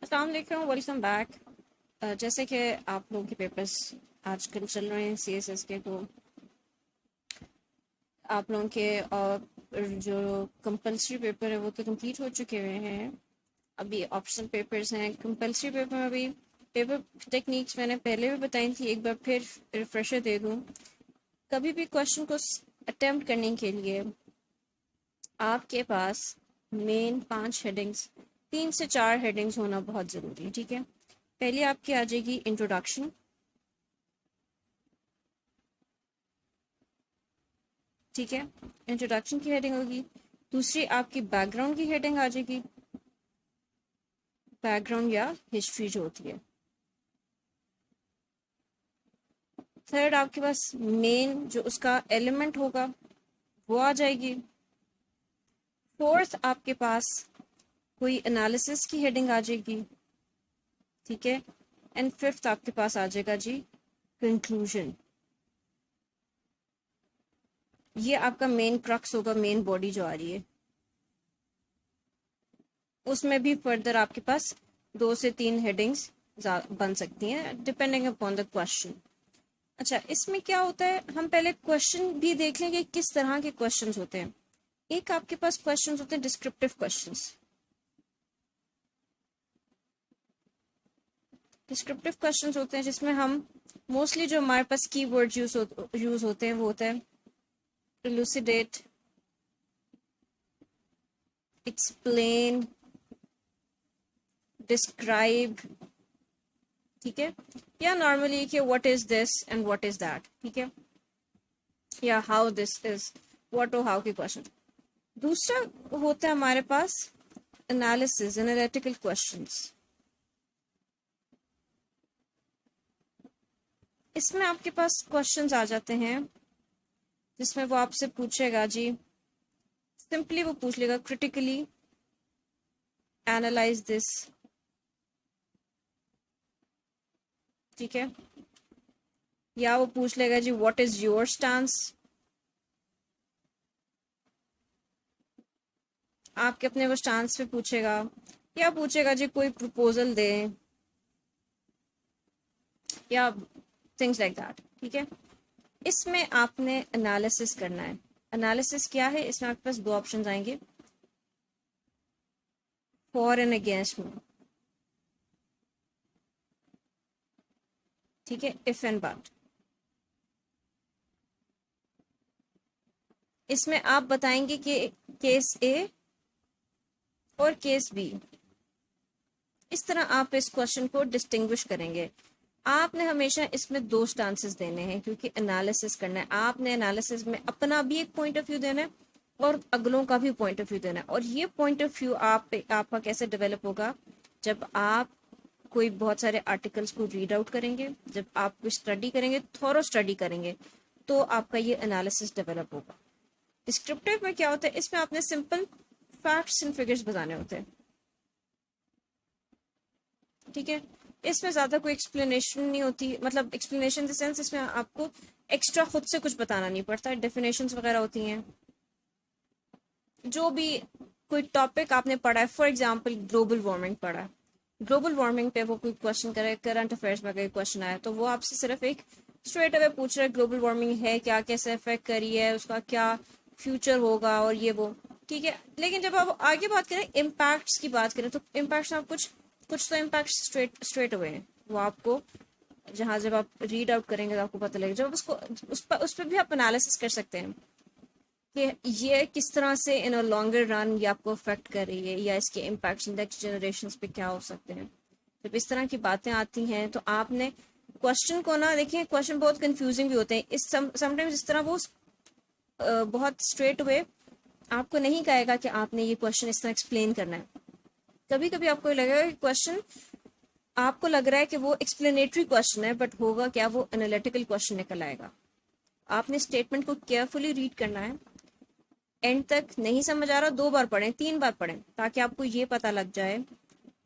अस्सलाम वालेकुम, welcome back. जैसे कि आप लोगों के पेपर्स आजकल चल रहे हैं सीएसएस के, तो आप लोगों के जो कंपलसरी पेपर है वो तो कंप्लीट हो चुके हुए हैं। अभी ऑप्शनल पेपर्स हैं। कंपलसरी पेपर में अभी पेपर टेक्निक्स मैंने पहले भी बताई थी, एक बार फिर रिफ्रेशर दे दूँ। कभी भी क्वेश्चन को अटेम्प्ट करने के लिए आपके पास मेन 5 हेडिंग्स, 3 से 4 हेडिंग्स होना बहुत ज़रूरी है। ठीक है, पहले आपकी आ जाएगी इंट्रोडक्शन। ठीक है, इंट्रोडक्शन की हेडिंग होगी। दूसरी आपकी बैकग्राउंड की हेडिंग आ जाएगी, बैकग्राउंड या हिस्ट्री जो होती है। थर्ड आपके पास मेन जो उसका एलिमेंट होगा वो आ जाएगी। फोर्थ आपके पास कोई एनालिसिस की हेडिंग आ जाएगी। ठीक है, एंड फिफ्थ आपके पास आ जाएगा जी कंक्लूजन। ये आपका मेन क्रक्स होगा, मेन बॉडी जो आ रही है। उसमें भी फर्दर आपके पास 2 से 3 हेडिंग्स बन सकती हैं डिपेंडिंग अपॉन द क्वेश्चन। अच्छा, इसमें क्या होता है, हम पहले क्वेश्चन भी देख लेंगे किस तरह के क्वेश्चंस होते हैं। एक आपके पास क्वेश्चंस होते हैं डिस्क्रिप्टिव क्वेश्चंस। डिस्क्रिप्टिव क्वेश्चंस होते हैं जिसमें हम मोस्टली जो हमारे पास कीवर्ड यूज होते हैं वो होता है elucidate, explain, describe। ठीक है, या नॉर्मली कि what is this and what is that. ठीक है, या हाउ दिस इज, व्हाट और हाउ के क्वेश्चन। दूसरा होता है हमारे पास एनालिसिस, एनालिटिकल क्वेश्चंस। इसमें आपके पास क्वेश्चंस आ जाते हैं जिसमें वो आपसे पूछेगा जी, सिंपली वो पूछ लेगा क्रिटिकली एनालाइज दिस। ठीक है, या वो पूछ लेगा जी व्हाट इज योर स्टांस। आपके अपने वो स्टांस पे पूछेगा, या पूछेगा जी कोई प्रपोजल दे, या थिंग्स लाइक दैट। ठीक है, इसमें आपने एनालिसिस करना है। एनालिसिस क्या है, इसमें आपके पास 2 ऑप्शंस आएंगे, फॉर एंड अगेंस्ट में। ठीक है, इफ एंड बट। इसमें आप बताएंगे कि केस ए और केस बी। इस तरह आप इस क्वेश्चन को डिस्टिंग्विश करेंगे। आपने हमेशा इसमें 2 स्टांसेस देने हैं क्योंकि एनालिसिस करना है। आपने एनालिसिस में अपना भी एक पॉइंट ऑफ व्यू देना है और अगलों का भी पॉइंट ऑफ व्यू देना है। और ये पॉइंट ऑफ व्यू आपका कैसे डेवलप होगा, जब आप कोई बहुत सारे आर्टिकल्स को रीड आउट करेंगे, जब आप कोई स्टडी करेंगे, थॉरो स्टडी करेंगे, तो आपका ये एनालिसिस डेवलप होगा। डिस्क्रिप्टिव में क्या होता है, इसमें आपने सिंपल फैक्ट्स एंड फिगर्स बताने होते हैं। ठीक है, इसमें ज़्यादा कोई एक्सप्लेनेशन नहीं होती, मतलब एक्सप्लेनेशन इन द सेंस इसमें आपको एक्स्ट्रा खुद से कुछ बताना नहीं पड़ता। डेफिनेशंस वगैरह होती हैं, जो भी कोई टॉपिक आपने पढ़ा है, फॉर एग्जांपल ग्लोबल वार्मिंग पढ़ा है, ग्लोबल वार्मिंग पे वो कोई क्वेश्चन करे, करंट अफेयर्स में कोई क्वेश्चन आया, तो वो आपसे सिर्फ एक स्ट्रेट अवे पूछ रहा है ग्लोबल वार्मिंग है क्या, कैसे अफेक्ट करी है, उसका क्या फ्यूचर होगा और ये वो। ठीक है, लेकिन जब आप आगे बात करें, इम्पैक्ट्स की बात करें, तो इम्पैक्ट्स में आप कुछ तो इम्पैक्ट स्ट्रेट अवे हैं, वो आपको जहाँ जब आप रीड आउट करेंगे तो आपको पता लगेगा। जब उसको उस पर भी आप एनालिसिस कर सकते हैं कि ये किस तरह से इन अ लॉन्गर रन ये आपको अफेक्ट कर रही है, या इसके इम्पैक्ट नेक्स्ट जनरेशन पे क्या हो सकते हैं। जब इस तरह की बातें आती हैं तो आपने क्वेश्चन को ना, देखिए क्वेश्चन बहुत कंफ्यूजिंग भी होते हैं, इस समटाइम्स इस तरह वो बहुत स्ट्रेट वे आपको नहीं कहेगा कि आपने ये क्वेश्चन इस तरह एक्सप्लेन करना है। कभी कभी आपको लगेगा कि क्वेश्चन आपको लग रहा है कि वो एक्सप्लेनेटरी क्वेश्चन है, बट होगा क्या, वो एनालिटिकल क्वेश्चन निकल आएगा। आपने स्टेटमेंट को केयरफुली रीड करना है, एंड तक नहीं समझ आ रहा 2 बार पढ़ें, 3 बार पढ़ें, ताकि आपको ये पता लग जाए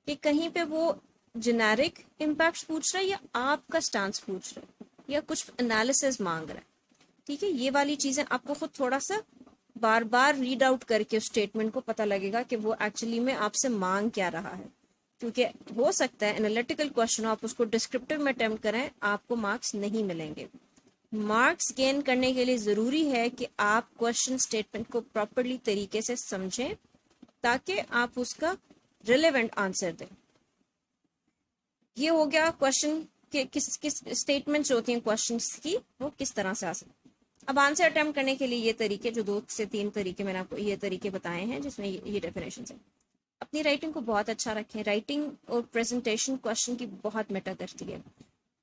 कि कहीं पे वो जेनेरिक इम्पैक्ट पूछ रहा है या आपका स्टांस पूछ रहा है या कुछ एनालिसिस मांग रहा है। ठीक है, ये वाली चीज़ें आपको खुद थोड़ा सा बार बार रीड आउट करके उस स्टेटमेंट को पता लगेगा कि वो एक्चुअली में आपसे मांग क्या रहा है। क्योंकि हो सकता है एनालिटिकल क्वेश्चन आप उसको डिस्क्रिप्टिव में अटेम्प्ट करें, आपको मार्क्स नहीं मिलेंगे। मार्क्स गेन करने के लिए ज़रूरी है कि आप क्वेश्चन स्टेटमेंट को प्रॉपरली तरीके से समझें ताकि आप उसका रिलेवेंट आंसर दें। ये हो गया क्वेश्चन के किस किस स्टेटमेंट्स होती हैं क्वेश्चंस की, वो किस तरह से आ सकती। अब आंसर अटेम्प्ट करने के लिए ये तरीके, जो 2 से 3 तरीके मैंने आपको ये तरीके बताए हैं जिसमें ये डेफिनेशन है। अपनी राइटिंग को बहुत अच्छा रखें। राइटिंग और प्रेजेंटेशन क्वेश्चन की बहुत मैटर करती है।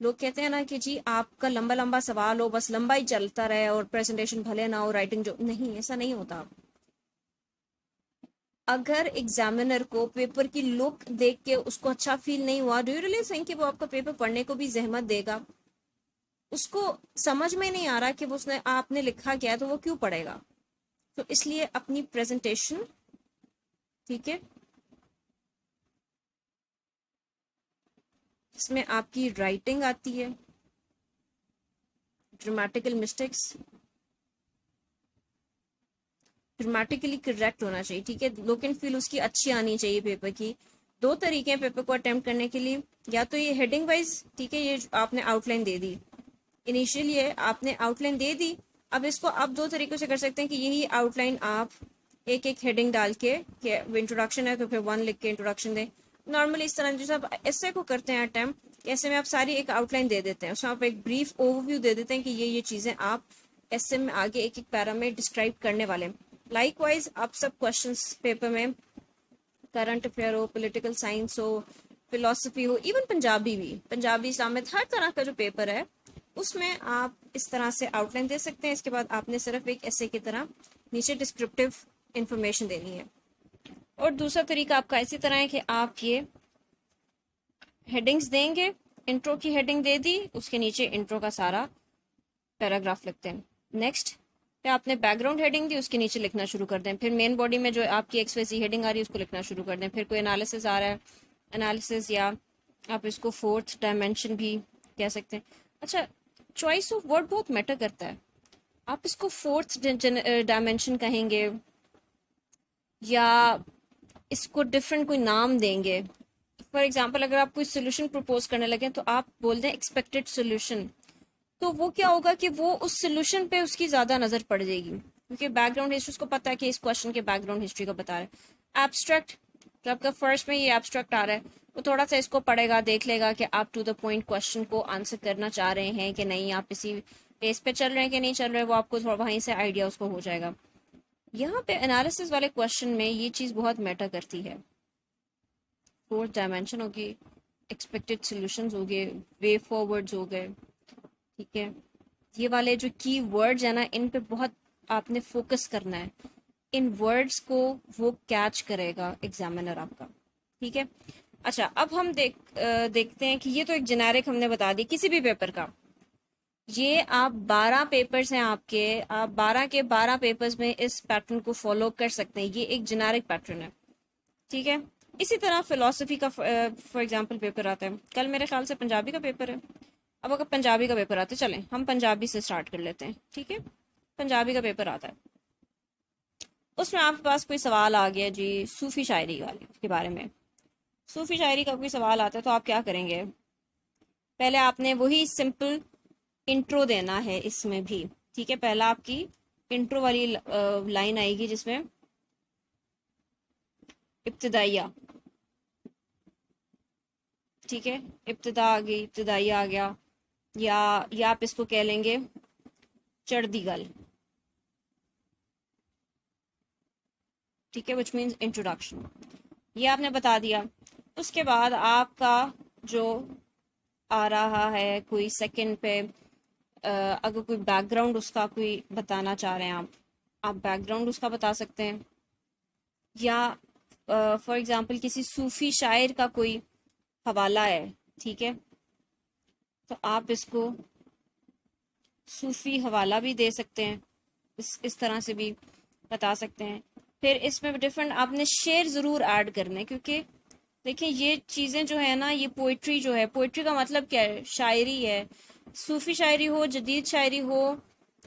लोग कहते हैं ना कि जी आपका लंबा लंबा सवाल हो, बस लंबा ही चलता रहे और प्रेजेंटेशन भले ना हो, राइटिंग जो नहीं, ऐसा नहीं होता। अगर एग्जामिनर को पेपर की लुक देख के उसको अच्छा फील नहीं हुआ, डू यू रियली थिंक कि वो आपका पेपर पढ़ने को भी जहमत देगा? उसको समझ में नहीं आ रहा कि वो उसने आपने लिखा क्या है तो वो क्यों पढ़ेगा? तो इसलिए अपनी प्रेजेंटेशन, ठीक है, इसमें आपकी राइटिंग आती है, ग्रामेटिकल मिस्टेक्स ग्रामेटिकली करेक्ट होना चाहिए, ठीक है, लुक एंड फील उसकी अच्छी आनी चाहिए पेपर की। 2 तरीके हैं पेपर को अटेम्प्ट करने के लिए, या तो ये हेडिंग वाइज, ठीक है, ये आपने आउटलाइन दे दी, इनिशियल ये आपने आउटलाइन दे दी। अब इसको आप 2 तरीकों से कर सकते हैं कि यही आउटलाइन आप एक एक हेडिंग डाल के, इंट्रोडक्शन है तो फिर 1 लिख के इंट्रोडक्शन दें। नॉर्मली इस तरह जैसे आप ऐसे को करते हैं अटेम्प्ट, ऐसे में आप सारी एक आउटलाइन दे देते हैं, उसमें आप एक ब्रीफ ओवरव्यू दे देते हैं कि ये चीज़ें आप ऐसे में आगे एक एक पैरा में डिस्क्राइब करने वाले हैं। लाइकवाइज आप सब क्वेश्चंस पेपर में, करंट अफेयर हो, पॉलिटिकल साइंस हो, फिलोसफी हो, इवन पंजाबी भी, पंजाबी इस्लामिक, हर तरह का जो पेपर है उसमें आप इस तरह से आउटलाइन दे सकते हैं। इसके बाद आपने सिर्फ एक ऐसे की तरह नीचे डिस्क्रिप्टिव इंफॉर्मेशन देनी है। और दूसरा तरीका आपका इसी तरह है कि आप ये हेडिंग्स देंगे, इंट्रो की हेडिंग दे दी, उसके नीचे इंट्रो का सारा पैराग्राफ लिखते हैं। नेक्स्ट पे आपने बैकग्राउंड हेडिंग दी, उसके नीचे लिखना शुरू कर दें। फिर मेन बॉडी में जो आपकी XYZ हेडिंग आ रही है उसको लिखना शुरू कर दें। फिर कोई एनालिसिस आ रहा है, एनालिसिस, या आप इसको 4th डायमेंशन भी कह सकते हैं। अच्छा, चॉइस ऑफ वर्ड बहुत मैटर करता है। आप इसको 4th डायमेंशन कहेंगे या इसको डिफरेंट कोई नाम देंगे। फॉर एग्जाम्पल अगर आप कोई सोल्यूशन प्रपोज करने लगे तो आप बोल दें एक्सपेक्टेड सोल्यूशन, तो वो क्या होगा कि वो उस सोल्यूशन पे उसकी ज़्यादा नज़र पड़ जाएगी, क्योंकि बैकग्राउंड हिस्ट्री उसको पता है कि इस क्वेश्चन के बैकग्राउंड हिस्ट्री को बता रहा है। एब्स्ट्रैक्ट, तो आपका फर्स्ट में ये एब्स्ट्रैक्ट आ रहा है, वो थोड़ा सा इसको पढ़ेगा, देख लेगा कि आप टू द पॉइंट क्वेश्चन को आंसर करना चाह रहे हैं कि नहीं, आप इसी पेस पे चल रहे हैं कि नहीं चल रहे, वो आपको थोड़ा वहीं से आइडिया उसको हो जाएगा। यहाँ पे एनालिसिस वाले क्वेश्चन में ये चीज़ बहुत मैटर करती है। 4th डायमेंशन होगी, एक्सपेक्टेड सोल्यूशंस हो गए, वे फॉरवर्ड्स हो गए, ठीक है, ये वाले जो की वर्ड्स है ना, इन पे बहुत आपने फोकस करना है। इन वर्ड्स को वो कैच करेगा एग्जामिनर आपका, ठीक है। अच्छा, अब हम देखते हैं कि ये तो एक जेनेरिक हमने बता दी किसी भी पेपर का। ये आप 12 पेपर्स हैं आपके, आप 12 के 12 पेपर्स में इस पैटर्न को फॉलो कर सकते हैं। ये एक जेनेरिक पैटर्न है, ठीक है। इसी तरह फिलोसफी का फॉर एग्जांपल पेपर आता है, कल मेरे ख्याल से पंजाबी का पेपर है। अब अगर पंजाबी का पेपर आता है, चलें हम पंजाबी से स्टार्ट कर लेते हैं, ठीक है। पंजाबी का पेपर आता है, उसमें आपके पास कोई सवाल आ गया जी सूफी शायरी वाले के बारे में। सूफी शायरी का कोई सवाल आता है तो आप क्या करेंगे, पहले आपने वही सिंपल इंट्रो देना है इसमें भी, ठीक है। पहला आपकी इंट्रो वाली लाइन आएगी जिसमें इब्तिदाइया, ठीक है, इब्तिदा आ गई, इब्तिदाइया आ गया, या आप इसको कह लेंगे चढ़दी गल, ठीक है, विच मीन्स इंट्रोडक्शन। ये आपने बता दिया। उसके बाद आपका जो आ रहा है कोई सेकंड पे, अगर कोई बैकग्राउंड उसका कोई बताना चाह रहे हैं आप बैकग्राउंड उसका बता सकते हैं, या फॉर एग्जांपल किसी सूफी शायर का कोई हवाला है, ठीक है, तो आप इसको सूफी हवाला भी दे सकते हैं, इस तरह से भी बता सकते हैं। फिर इसमें डिफरेंट आपने शेर ज़रूर ऐड करने, क्योंकि देखिए ये चीज़ें जो है ना, ये पोइट्री जो है, पोइट्री का मतलब क्या है, शायरी है। सूफी शायरी हो, जदीद शायरी हो,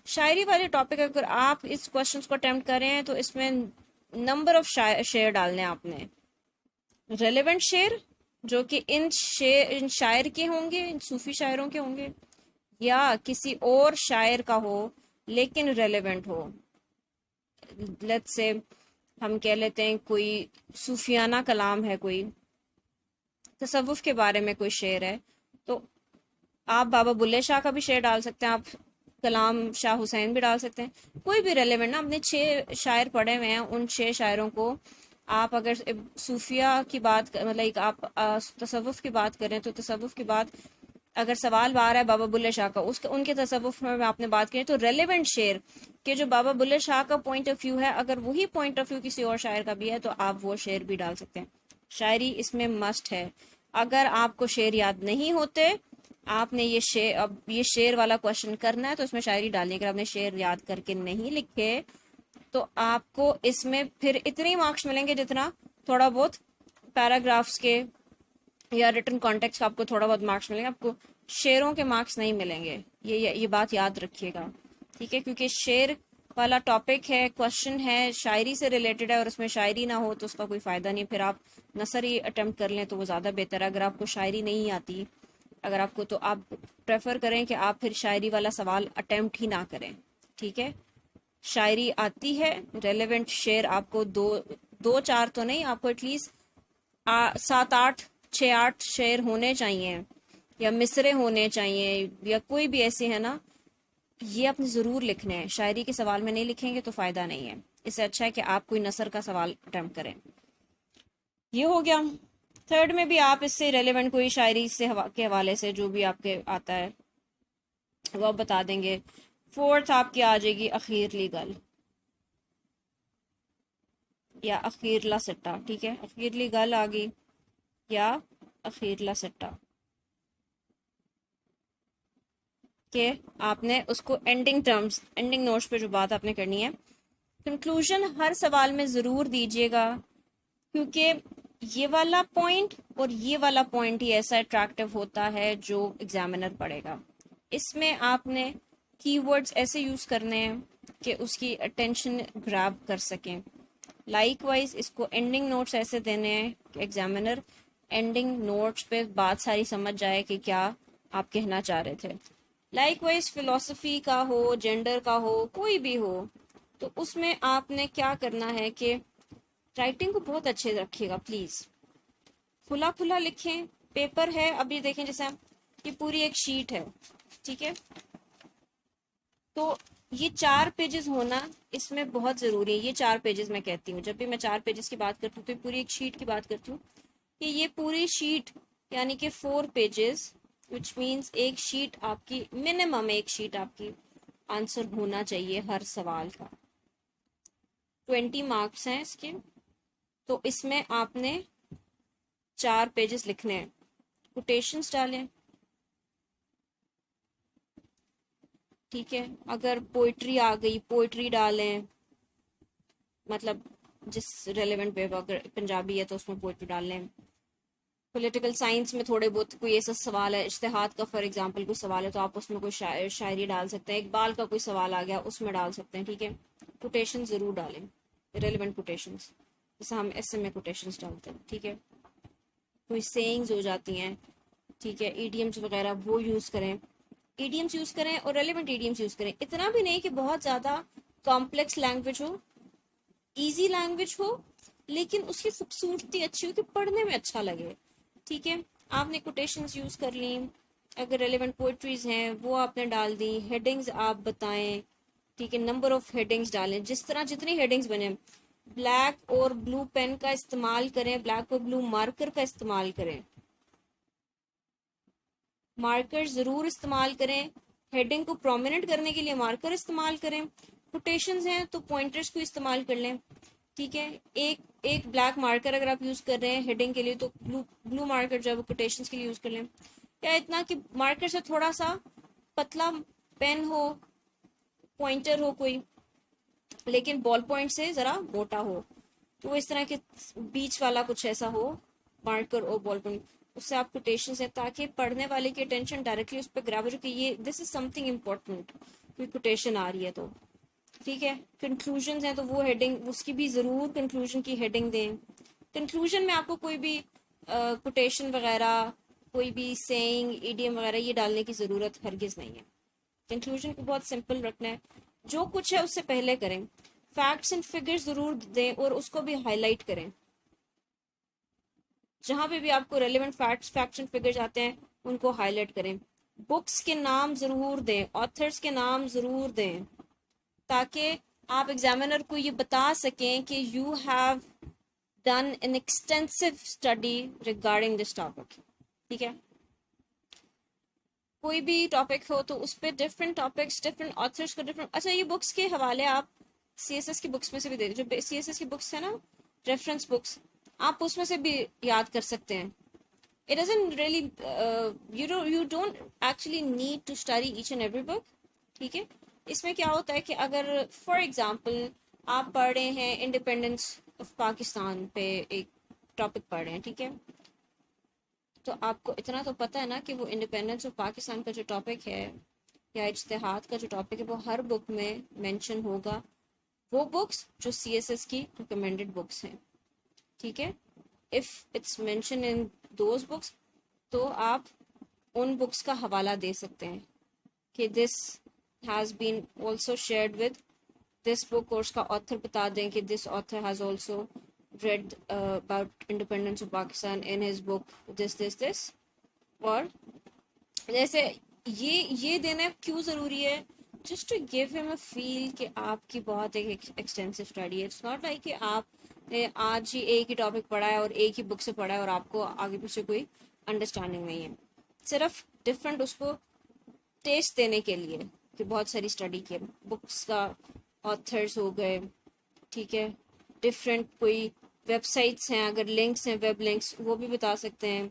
शायरी वाले टॉपिक अगर आप इस क्वेश्चन को अटेम्प्ट करें हैं तो इसमें नंबर ऑफ शेर डालने हैं आपने। रेलेवेंट शेर, जो कि इन शायर के होंगे, इन सूफी शायरों के होंगे, या किसी और शायर का हो लेकिन रेलेवेंट हो। लेट्स से हम कह लेते हैं कोई सूफियाना कलाम है, कोई तसव्वुफ के बारे में कोई शेर है, तो आप बाबा बुल्ले शाह का भी शेर डाल सकते हैं, आप कलाम शाह हुसैन भी डाल सकते हैं, कोई भी रेलेवेंट ना। आपने 6 शायर पढ़े हुए हैं, उन 6 शायरों को आप अगर सूफिया की बात मतलब एक आप तसव्वुफ की बात करें तो तसव्वुफ की बात अगर सवाल आ रहा है बाबा बुल्ले शाह का, उसके उनके तसव्वुफ में आपने बात की तो रेलेवेंट शेर कि जो बाबा बुल्ले शाह का पॉइंट ऑफ व्यू है, अगर वही पॉइंट ऑफ व्यू किसी और शायर का भी है तो आप वो शेर भी डाल सकते हैं। शायरी इसमें मस्ट है। अगर आपको शेर याद नहीं होते, आपने ये शेर वाला क्वेश्चन करना है तो इसमें शायरी डालनी है। अगर आपने शेर याद करके नहीं लिखे तो आपको इसमें फिर इतने ही मार्क्स मिलेंगे जितना थोड़ा बहुत पैराग्राफ्स के या रिटन कॉन्टेक्स्ट का आपको थोड़ा बहुत मार्क्स मिलेंगे, आपको शेरों के मार्क्स नहीं मिलेंगे। ये बात याद रखिएगा, ठीक है, क्योंकि शेर वाला टॉपिक है, क्वेश्चन है, शायरी से रिलेटेड है, और उसमें शायरी ना हो तो उसका कोई फ़ायदा नहीं। फिर आप नसर ही अटेम्प्ट कर लें तो वो ज़्यादा बेहतर है। अगर आपको शायरी नहीं आती, अगर आपको, तो आप प्रेफर करें कि आप फिर शायरी वाला सवाल अटेम्प्ट ही ना करें, ठीक है। शायरी आती है, रेलेवेंट शेर आपको दो दो चार तो नहीं, आपको एटलीस्ट 7 8 6 8 शेर होने चाहिए, या मिसरे होने चाहिए, या कोई भी ऐसे है ना, ये आपने ज़रूर लिखने हैं। शायरी के सवाल में नहीं लिखेंगे तो फ़ायदा नहीं है। इससे अच्छा है कि आप कोई नसर का सवाल अटेम्प्ट करें। ये हो गया। थर्ड में भी आप इससे रेलेवेंट कोई शायरी से के हवाले से जो भी आपके आता है वो आप बता देंगे। फोर्थ आपकी आ जाएगी अखीरली गल या अखीरला सट्टा, ठीक है, अखीरली गल आ गई या अखीरला सट्टा, के आपने उसको एंडिंग टर्म्स, एंडिंग नोट्स पे जो बात आपने करनी है। कंक्लूजन हर सवाल में ज़रूर दीजिएगा, क्योंकि ये वाला पॉइंट और ये वाला पॉइंट ही ऐसा अट्रैक्टिव होता है जो एग्जामिनर पढ़ेगा। इसमें आपने कीवर्ड्स ऐसे यूज़ करने हैं कि उसकी अटेंशन ग्रैब कर सकें। लाइकवाइज इसको एंडिंग नोट्स ऐसे देने हैं कि एग्जामिनर एंडिंग नोट्स पे बात सारी समझ जाए कि क्या आप कहना चाह रहे थे। लाइकवाइज फिलॉसफी का हो, जेंडर का हो, कोई भी हो, तो उसमें आपने क्या करना है कि राइटिंग को बहुत अच्छे से रखिएगा प्लीज़। खुला खुला लिखें। पेपर है, अभी देखें जैसे ये पूरी एक शीट है, ठीक है, तो ये 4 पेजेस होना इसमें बहुत ज़रूरी है। ये 4 पेजेस मैं कहती हूँ, जब भी मैं 4 पेजेस की बात करती हूँ तो पूरी एक शीट की बात करती हूँ कि ये पूरी शीट यानी कि 4 पेजेस, विच मीन्स एक शीट आपकी, मिनिमम एक शीट आपकी आंसर होना चाहिए हर सवाल का। 20 मार्क्स हैं इसके, तो इसमें आपने 4 पेजेस लिखने हैं। कोटेशंस डालें, ठीक है, अगर पोइट्री आ गई पोइट्री डालें, मतलब जिस रेलेवेंट पे, अगर पंजाबी है तो उसमें पोइट्री डाल लें। पॉलिटिकल साइंस में थोड़े बहुत कोई ऐसा सवाल है, इज्तिहाद का फॉर एग्जांपल कोई सवाल है तो आप उसमें कोई शायरी डाल सकते हैं। इकबाल का कोई सवाल आ गया उसमें डाल सकते हैं, ठीक है। कोटेशन ज़रूर डालें, रेलेवेंट कोटेशंस, जैसे हम ऐसे में कोटेशंस डालते हैं, ठीक है। कोई सेइंग्स हो जाती हैं, ठीक है, ईडियम्स वगैरह वो यूज़ करें, ईडियम्स यूज़ करें और रेलेवेंट ईडियम्स यूज़ करें। इतना भी नहीं कि बहुत ज़्यादा कॉम्प्लेक्स लैंग्वेज हो, इजी लैंग्वेज हो, लेकिन उसकी खूबसूरती अच्छी हो कि पढ़ने में अच्छा लगे, ठीक है। आपने कोटेशंस यूज़ कर ली, अगर रेलेवेंट पोइट्रीज हैं वो आपने डाल दी, हेडिंग्स आप बताएं, ठीक है, नंबर ऑफ हेडिंग्स डालें, जिस तरह जितनी हेडिंग्स बने। ब्लैक और ब्लू पेन का इस्तेमाल करें, ब्लैक और ब्लू मार्कर का इस्तेमाल करें, मार्कर ज़रूर इस्तेमाल करें। हेडिंग को प्रोमिनेंट करने के लिए मार्कर इस्तेमाल करें। कोटेशंस हैं तो पॉइंटर्स को इस्तेमाल कर लें, ठीक है। एक एक ब्लैक मार्कर अगर आप यूज़ कर रहे हैं हेडिंग के लिए तो ब्लू ब्लू मार्कर जो है वो कोटेशंस के लिए यूज़ कर लें। या इतना कि मार्कर से थोड़ा सा पतला पेन हो, पॉइंटर हो कोई, लेकिन बॉल पॉइंट से ज़रा मोटा हो, तो इस तरह के बीच वाला कुछ ऐसा हो मार्कर और बॉल पॉइंट, उससे आप कोटेशंस है ताकि पढ़ने वाले की अटेंशन डायरेक्टली उस पर ग्रैब हो जाए कि ये दिस इज समथिंग इम्पोर्टेंट, कोई कोटेशन आ रही है तो, ठीक है। कंक्लूजन है तो वो हेडिंग उसकी भी ज़रूर कंक्लूजन की हेडिंग दें। कंक्लूजन में आपको कोई भी कोटेशन वगैरह, कोई भी सेइंग, इडियम वगैरह ये डालने की ज़रूरत हरगिज़ नहीं है। कंक्लूजन को बहुत सिंपल रखना है, जो कुछ है उससे पहले करें, फैक्ट्स एंड फिगर्स ज़रूर दें और उसको भी हाईलाइट करें। जहाँ पे भी आपको रेलिवेंट फैक्ट्स एंड फिगर्स आते हैं उनको हाईलाइट करें। बुक्स के नाम ज़रूर दें, ऑथर्स के नाम ज़रूर दें, ताकि आप एग्जामिनर को ये बता सकें कि you have done an extensive study regarding this topic. ठीक है, कोई भी टॉपिक हो तो उस पर डिफरेंट टॉपिक्स, डिफरेंट ऑथर्स को डिफरेंट, अच्छा ये बुक्स के हवाले आप सीएसएस की बुक्स में से भी दे, जो सीएसएस की बुक्स है ना, रेफरेंस बुक्स, आप उसमें से भी याद कर सकते हैं। it doesn't really you don't actually need to study each and every book। ठीक है, इसमें क्या होता है कि अगर फॉर एग्जांपल आप पढ़ रहे हैं इंडिपेंडेंस ऑफ पाकिस्तान पे एक टॉपिक पढ़ रहे हैं, ठीक है, तो आपको इतना तो पता है ना कि वो इंडिपेंडेंस ऑफ पाकिस्तान का जो टॉपिक है या इज्तिहाद का जो टॉपिक है वो हर बुक में मेंशन होगा, वो बुक्स जो सीएसएस की रिकमेंडेड बुक्स हैं। ठीक है, if it's mention in those books तो आप उन बुक्स का हवाला दे सकते हैं कि this has been also shared with this book, और उसका ऑथर बता दें कि this author has also read about independence of Pakistan in his book this। और जैसे ये देना क्यों ज़रूरी है, just to give him a feel कि आपकी बहुत एक एक्सटेंसिव स्टडी है। इट्स नॉट लाइक कि आप आज ही एक ही टॉपिक पढ़ा है और एक ही बुक से पढ़ा है और आपको आगे पीछे कोई अंडरस्टैंडिंग नहीं है, सिर्फ डिफरेंट उसको टेस्ट देने के लिए कि बहुत सारी स्टडी की बुक्स का ऑथर्स हो गए, ठीक है, डिफरेंट कोई वेबसाइट्स हैं, अगर लिंक्स हैं, वेब लिंक्स, वो भी बता सकते हैं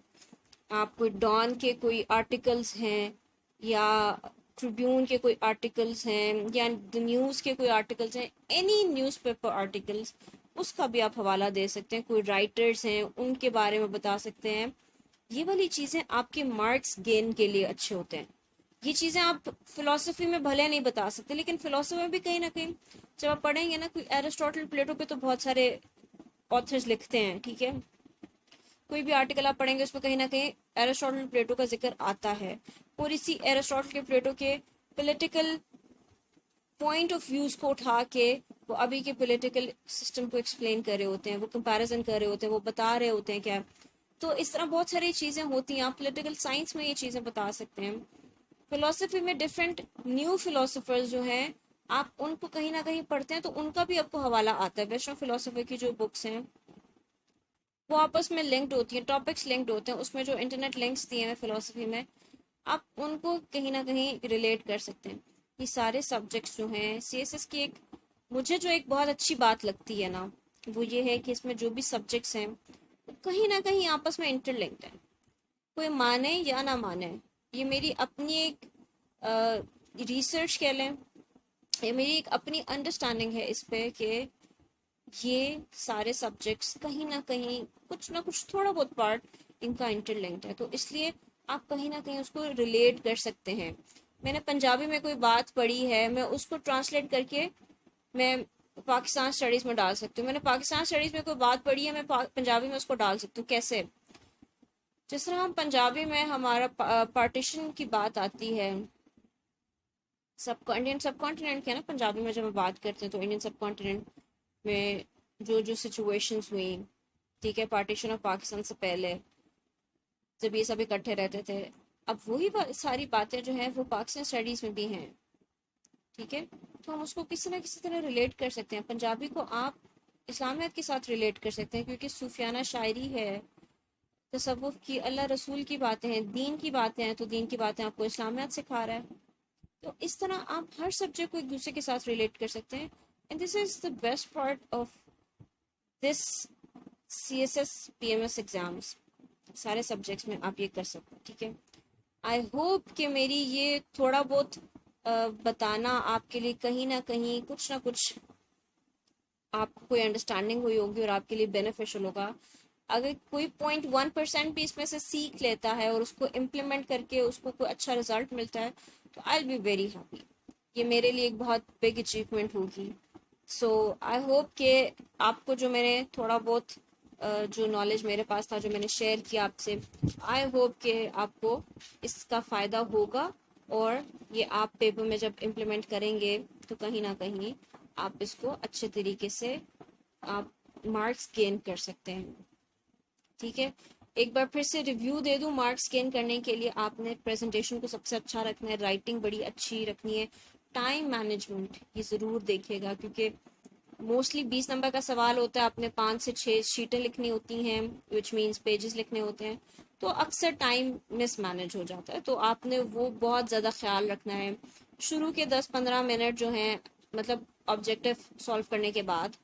आप, कोई डॉन के कोई आर्टिकल्स हैं या ट्रिब्यून के कोई आर्टिकल्स हैं या द न्यूज़ के कोई आर्टिकल्स हैं, एनी न्यूज़पेपर आर्टिकल्स, उसका भी आप हवाला दे सकते हैं। कोई राइटर्स हैं उनके बारे में बता सकते हैं। ये वाली चीज़ें आपके मार्क्स गेन के लिए अच्छे होते हैं। ये चीज़ें आप फिलोसफी में भले नहीं बता सकते, लेकिन फिलोसफी में भी कहीं ना कहीं जब आप पढ़ेंगे ना, कोई एरिस्टोटल, प्लेटो पे तो बहुत सारे ऑथर्स लिखते हैं, ठीक है, कोई भी आर्टिकल आप पढ़ेंगे उसमें कहीं ना कहीं एरिस्टोटल, प्लेटो का जिक्र आता है, और इसी एरिस्टोटल के, प्लेटो के पॉलिटिकल पॉइंट ऑफ व्यूज को उठा के वो अभी के पॉलिटिकल सिस्टम को एक्सप्लेन कर रहे होते हैं, वो कंपैरिजन कर रहे होते हैं, वो बता रहे होते हैं क्या। तो इस तरह बहुत सारी चीज़ें होती हैं। आप पॉलिटिकल साइंस में ये चीज़ें बता सकते हैं। फिलोसफी में डिफरेंट न्यू फिलोसफर्स जो हैं, आप उनको कहीं ना कहीं पढ़ते हैं तो उनका भी आपको हवाला आता है। वेस्टर्न फिलोसफी की जो बुक्स हैं वो आपस में लिंक्ड होती हैं, टॉपिक्स लिंक्ड होते हैं, उसमें जो इंटरनेट लिंक्स दिए हैं फिलोसफी में, आप उनको कहीं ना कहीं रिलेट कर सकते हैं। ये सारे सब्जेक्ट्स जो हैं सीएसएस की, एक मुझे जो एक बहुत अच्छी बात लगती है ना, वो ये है कि इसमें जो भी सब्जेक्ट्स हैं कहीं ना कहीं आपस में इंटरलिंक्ड है। कोई माने या ना माने, ये मेरी अपनी एक रिसर्च कह लें, ये मेरी एक अपनी अंडरस्टैंडिंग है इस पे कि ये सारे सब्जेक्ट्स कहीं ना कहीं कुछ ना कुछ थोड़ा बहुत पार्ट इनका इंटरलिंक्ड है, तो इसलिए आप कहीं ना कहीं उसको रिलेट कर सकते हैं। मैंने पंजाबी में कोई बात पढ़ी है, मैं उसको ट्रांसलेट करके मैं पाकिस्तान स्टडीज़ में डाल सकती हूँ। मैंने पाकिस्तान स्टडीज़ में कोई बात पढ़ी है, मैं पंजाबी में उसको डाल सकती हूँ। कैसे? जिस तरह हम पंजाबी में हमारा पार्टीशन की बात आती है, इंडियन सब कॉन्टिनेंट के ना, पंजाबी में जब हम बात करते हैं तो इंडियन सब कॉन्टिनेंट में जो जो सिचुएशंस हुई, ठीक है, पार्टीशन ऑफ पाकिस्तान से पहले जब ये सब इकट्ठे रहते थे, अब वही सारी बातें जो हैं वो पाकिस्तान स्टडीज़ में भी हैं, ठीक है, तो हम उसको किसी ना किसी तरह रिलेट कर सकते हैं। पंजाबी को आप इस्लामियत के साथ रिलेट कर सकते हैं, क्योंकि सूफियाना शायरी है, तसव्वुफ की, अल्लाह रसूल की बातें हैं, दीन की बातें हैं, तो दीन की बातें आपको इस्लामियत सिखा रहा है। तो इस तरह आप हर सब्जेक्ट को एक दूसरे के साथ रिलेट कर सकते हैं। And this is the best part of this CSS PMS exams. सारे सब्जेक्ट्स में आप ये कर सकते हैं, ठीक है। आई होप कि मेरी ये थोड़ा बहुत बताना आपके लिए कहीं ना कहीं कुछ ना कुछ आपको कोई अंडरस्टैंडिंग हुई होगी और आपके लिए बेनिफिशियल होगा। अगर कोई 0.1% भी इसमें से सीख लेता है और उसको इम्प्लीमेंट करके उसको कोई अच्छा रिजल्ट मिलता है तो I will be very happy. ये मेरे लिए एक बहुत बिग अचीवमेंट होगी। सो आई होप कि आपको जो मैंने थोड़ा बहुत जो नॉलेज मेरे पास था, जो मैंने शेयर किया आपसे, आई होप कि आपको इसका फ़ायदा होगा और ये आप पेपर में जब इम्प्लीमेंट करेंगे तो कहीं ना कहीं आप इसको अच्छे तरीके से आप मार्क्स गेन कर सकते हैं। ठीक है, एक बार फिर से रिव्यू दे दूं। मार्क्स गेन करने के लिए आपने प्रेजेंटेशन को सबसे अच्छा रखना है, राइटिंग बड़ी अच्छी रखनी है, टाइम मैनेजमेंट ये ज़रूर देखिएगा, क्योंकि मोस्टली 20 नंबर का सवाल होता है, आपने 5 से 6 शीटें लिखनी होती हैं, विच मीन्स पेजेस लिखने होते हैं, तो अक्सर टाइम मिस मैनेज हो जाता है। तो आपने वो बहुत ज़्यादा ख्याल रखना है। शुरू के 10-15 मिनट जो हैं, मतलब ऑब्जेक्टिव सॉल्व करने के बाद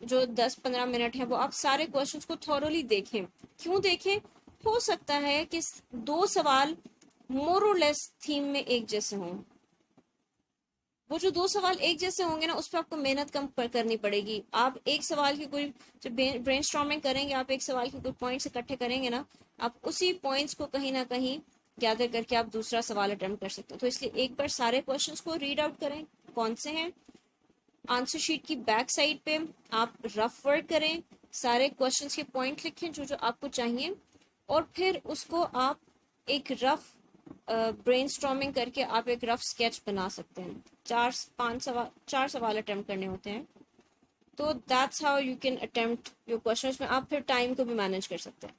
जो 10-15 मिनट है, वो आप सारे क्वेश्चंस को थॉरोली देखें। क्यों देखें? हो सकता है कि 2 सवाल मोर और लेस थीम में एक जैसे हों। वो जो 2 सवाल एक जैसे होंगे ना, उस पर आपको मेहनत कम करनी पड़ेगी। आप एक सवाल की कोई जब ब्रेनस्टॉर्मिंग करेंगे, आप एक सवाल के कोई पॉइंट्स इकट्ठे करेंगे ना, आप उसी पॉइंट्स को कहीं ना कहीं गैदर करके आप दूसरा सवाल अटेम्प्ट कर सकते हो। तो इसलिए एक बार सारे क्वेश्चंस को रीड आउट करें, कौन से हैं। आंसर शीट की बैक साइड पे आप रफ वर्क करें, सारे क्वेश्चंस के पॉइंट लिखें जो जो आपको चाहिए, और फिर उसको आप एक रफ ब्रेनस्टॉर्मिंग करके आप एक रफ स्केच बना सकते हैं। 4 सवाल अटेम्प्ट करने होते हैं, तो that's how you can attempt your questions में आप फिर टाइम को भी मैनेज कर सकते हैं।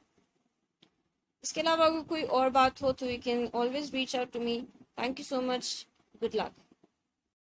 इसके अलावा अगर कोई और बात हो तो you can always reach out to me. Thank you so much, good luck.